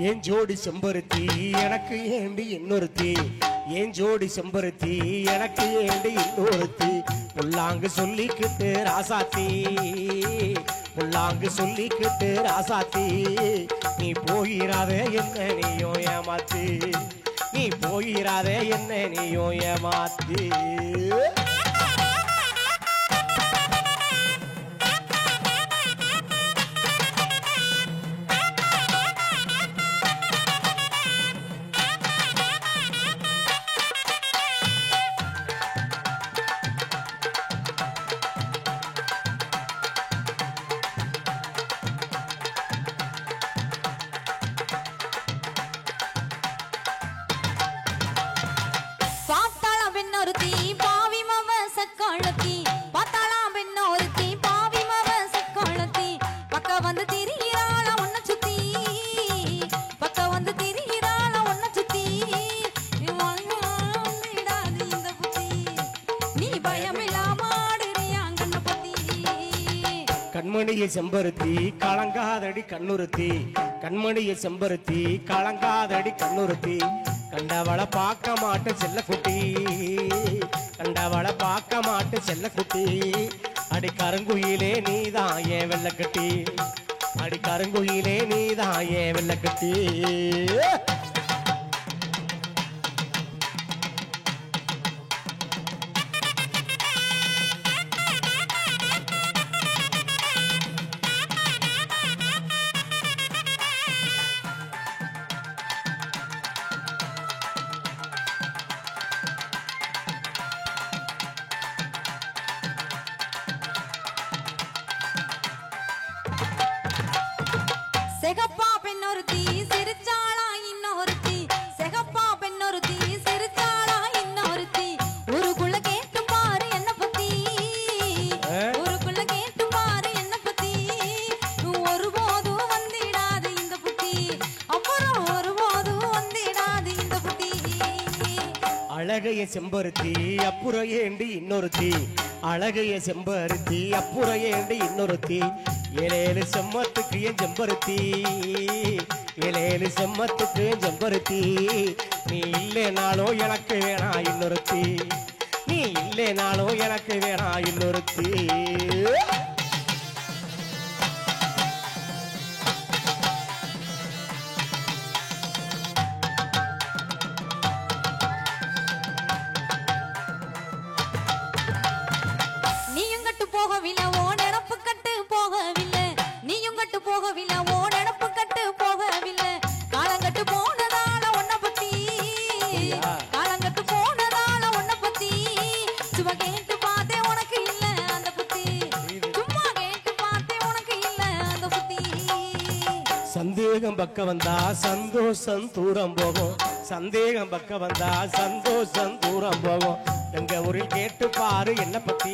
ஏன் ஜோடி செம்பருத்தி எனக்கு ஏண்டி இன்னொருத்தி ஏன் ஜோடி செம்பருத்தி எனக்கு ஏண்டி இன்னொருத்தி புல்லாங்கு சொல்லிக்கிட்டு ராசாத்தி புல்லாங்கு சொல்லிக்கிட்டு ராசாத்தி நீ போயிராதே என்ன நீயோ ஏமாத்தி நீ போயிராதே என்ன நீயோ ஏமாத்தி கண்மணிய செம்பருத்தி கலங்காதடி கண்ணுறுத்தி கண்மணிய செம்பருத்தி கலங்காதடி கண்ணுறுத்தி கண்டவளை பார்க்க மாட்ட செல்லக்குட்டி கண்டவளை பார்க்க மாட்ட செல்லக்குட்டி அடி கருங்குயிலே நீதான் ஏன் வெள்ளக்கட்டி அடி கருங்குயிலே நீதான் ஏன் வெள்ளக்கட்டி செகப்பா பெண்ணொருத்தி சிரிச்சாளா இன்னொருத்தி செகப்பா பெண்ணொருத்தி சிரிச்சாளா இன்னொருத்தி ஊருக்குள்ள கேட்டு பாரு என்ன பத்தி ஊருக்குள்ள கேட்டு பாரு என்ன பத்தி ஒருபோதும் வந்திடாது இந்த புத்தி அப்புறம் ஒருபோதும் வந்திடாது இந்த புத்தி அழகைய செம்பருத்தி அப்புறம் ஏண்டி இன்னொருத்தி அழகைய செம்பருத்தி அப்புறம் ஏண்டி இன்னொருத்தி ஏழேழு செம்மத்துக்கு என் செம்பருத்தி ஏழேழு செம்மத்துக்கு செம்பருத்தி நீ இல்லைனாலும் எனக்கு வேணா இன்னொருத்தி நீ இல்லைனாலும் எனக்கு வேணா இன்னொருத்தி நீயும் கட்டு போகவில்லை ஓ நினப்பு கட்டு போகவில்லை நீயும் கட்டு போகவில்லை ஓ நினப்பு கட்டு போகவில்லை காலங்கட்டு போனதால உன்னை பத்தி காலங்கட்டு போனதால உன்னை பத்தி சும்மா கேட்டு பார்த்தேன் உனக்கு இல்ல அந்த புத்தி சும்மா கேட்டு பார்த்தேன் உனக்கு இல்ல அந்த புத்தி சந்தேகம் பக்கம் வந்தா சந்தோஷம் தூரம் போகும் சந்தேகம் பக்கம் வந்தா சந்தோஷம் தூரம் போகும் எங்க ஊரில் கேட்டு பாரு என்ன பத்தி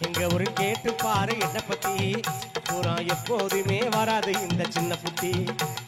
எங்க ஊரில் கேட்டு பாரு என்ன பத்தி அப்புறம் எப்போதுமே வராது இந்த சின்ன புத்தி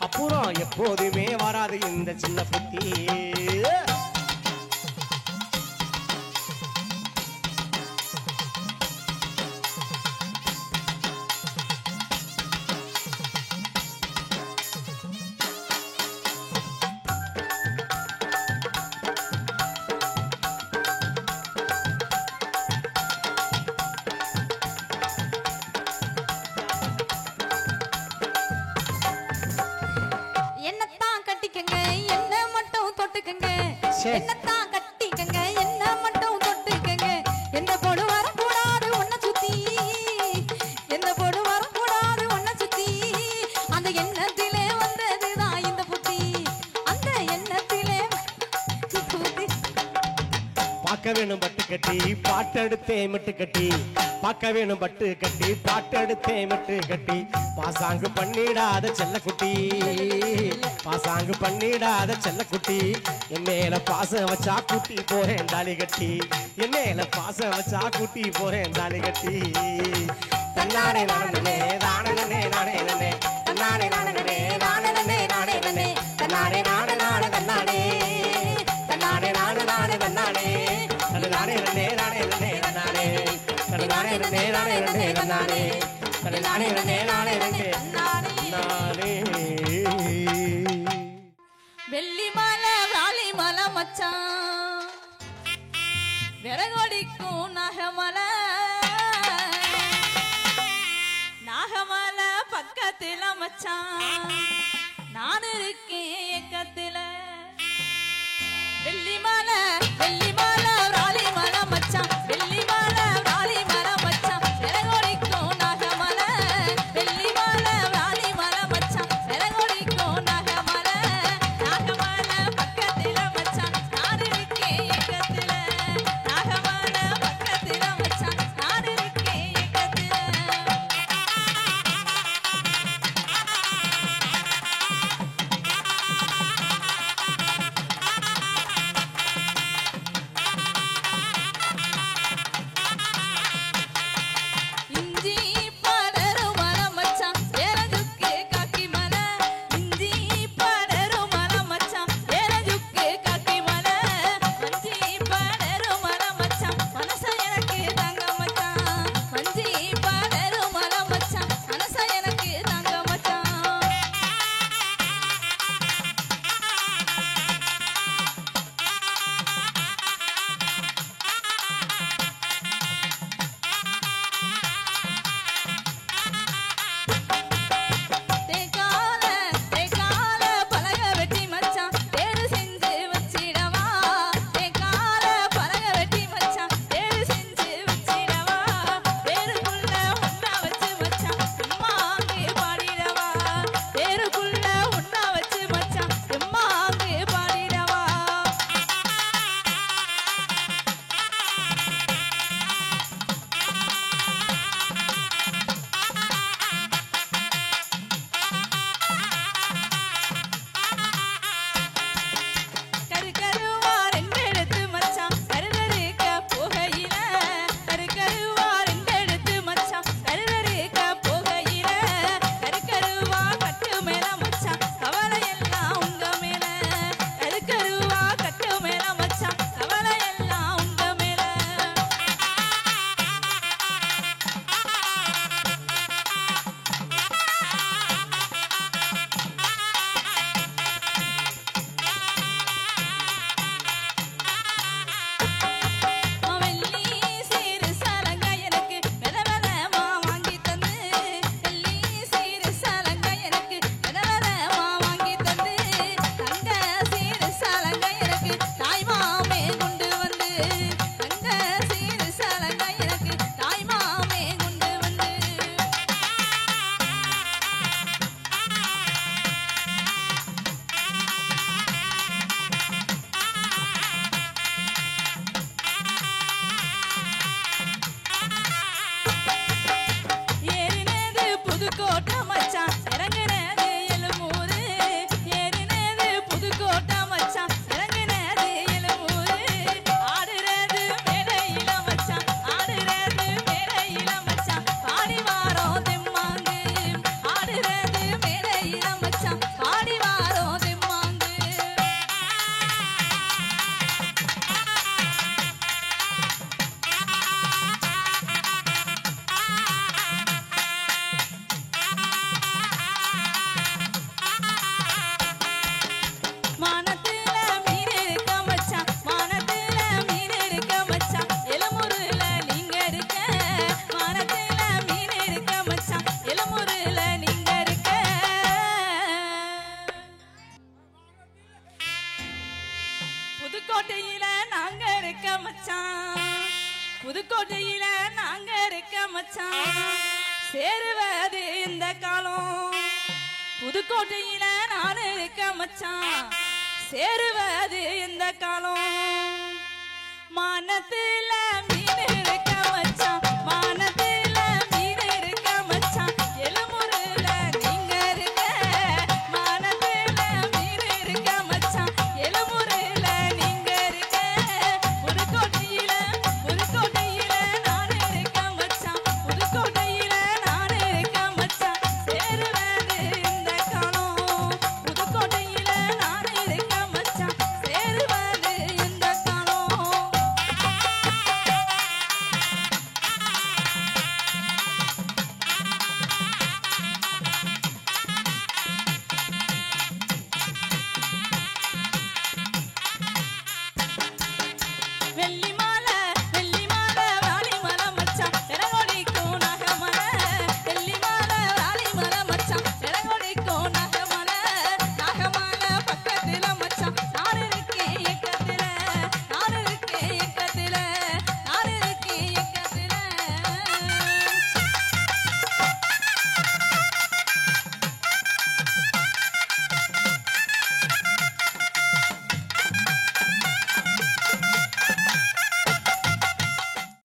அப்புறம் எப்போதுமே வராது இந்த சின்ன புத்தி என்னத்தான் கட்டிக்கங்க என்ன மட்டும் தொட்டுக்கங்க சே. என்னத்தான் கட்டிக்கங்க என்ன மட்டும் தொட்டுக்கங்க எந்த பொடு வரக்கூடாது உன்னை சுத்தி எந்த பொடு வரக்கூடாது உன்னை சுத்தி அந்த எண்ணத்திலே வந்ததுதான் இந்த புத்தி அந்த எண்ணத்திலே புத்தி பார்க்க வேணும் பட்டு கட்டி பாட்டெடுத்தே மட்டு கட்டி பார்க்க வேணும் பட்டு கட்டி பாட்டெடுத்தே மட்டு கட்டி பாசாங்கு பண்ணிடாத செல்லக்குட்டி பாசாங்கு பண்ணிடாத செல்லக்குட்டி என் மேல பாசம் வச்சா கூட்டி போறேன் தாலி கட்டி என் மேல பாசம் வச்சா கூட்டி போறேன் தாலி கட்டி தன்னானே நானே தானே நானே நானே தன்னானே நானே நானே நானே நானே தன்னானே நானே நானே தன்னானே தன்னானே நானே நானே தன்னானே தன்னானே நானே நானே தன்னானே தன்னானே நானே நானே தன்னானே தன்னானே நானே நானே நானே மச்சான் நான் இருக்கேன் ஏக்கத்துல வெள்ளி மாலை ராலி மலை மச்சான் வெள்ளி மாலை ராலி மலை மச்சான் செரகோடிக்கும் நாகமலை வெள்ளி மாலை ராலி மலை மச்சான் செரகோடிக்கும் நாகமலை பக்கத்துல மச்சான் நான் இருக்கேன் ஏக்கத்துல நாகமலை பக்கத்துல மச்சான் நான் இருக்கேன் ஏக்கத்துல இஞ்சி படரு மரம் மச்சான் ஏரஞ்சுக்கு காக்கி மலை இஞ்சி படரு மரம் மச்சான் ஏரஞ்சுக்கு காக்கி மலை மஞ்சி படரு மரம் மச்சான் மனச எனக்கு தாங்க மச்சான் மஞ்சி படரு மரம் மச்சான் மனச எனக்கு தாங்க மச்சான் தேக்கால பலக வெட்டி மச்சான் தேடு செஞ்சு வச்சிடவா தேக்கால பலக வெட்டி மச்சான் தேடு செஞ்சு வச்சிடவா தேருக்குள்ள உண்ணா வச்சு மச்சான் எம்மாங்கே பாடிடவா தேருக்குள்ள உண்ணா வச்சு மச்சான் எம்மாங்கே பாடிடவா கருவா ரெண்டெடுத்து மச்சான் கருவருக்க போகையில கருவா ரெண்டெடுத்து மச்சான் கருவருக்க போகையில கருவா கட்டு மேல மச்சான் கவலை எல்லாம் உங்க மேல கருவா கட்டு மேல மச்சான் கவலை எல்லாம் உங்க மேல வெள்ளி சீரு சலங்க எனக்கு வெலவெலமா வாங்கி தந்து வெள்ளி சீரு சலங்க எனக்கு வெலவெலமா வாங்கி தந்து தங்க சீரு சலங்க எனக்கு தாய்மாமே கொண்டு வந்து தங்க சீரு சலங்க எனக்கு தாய்மாமே கொண்டு வந்து ஏறினது புதுக்கோட்டை மச்சான் இறங்குனது எழுமூரு ஏறினது புதுக்கோட்டை மச்சான் இறங்குனது எழுமூரு ஆடுறது மேடையில மச்சான் ஆடுறது மேடையில மச்சான் பாடி வாரோம் தெம்மாங்கு ஆடுறது மேடையில மச்சான் பாடி வாரோம் தெம்மாங்கு மானத்துல மீன் இருக்க மச்சான் மானத்துல மீன் இருக்க மச்சான் இளமுருல நீங்க இருக்க மானத்துல மீன் இருக்க மச்சான் இளமுருல நீங்க இருக்க புதுக்கோட்டையில நாங்க இருக்க மச்சான் புதுக்கோட்டையில நாங்க இருக்க மச்சான் சேருவது இந்த காலம் புதுக்கோட்டையில நான் இருக்க மச்சான் சேருவது இந்த காலம் மானத்துல மீன் இருக்க மச்சான் மானத்துல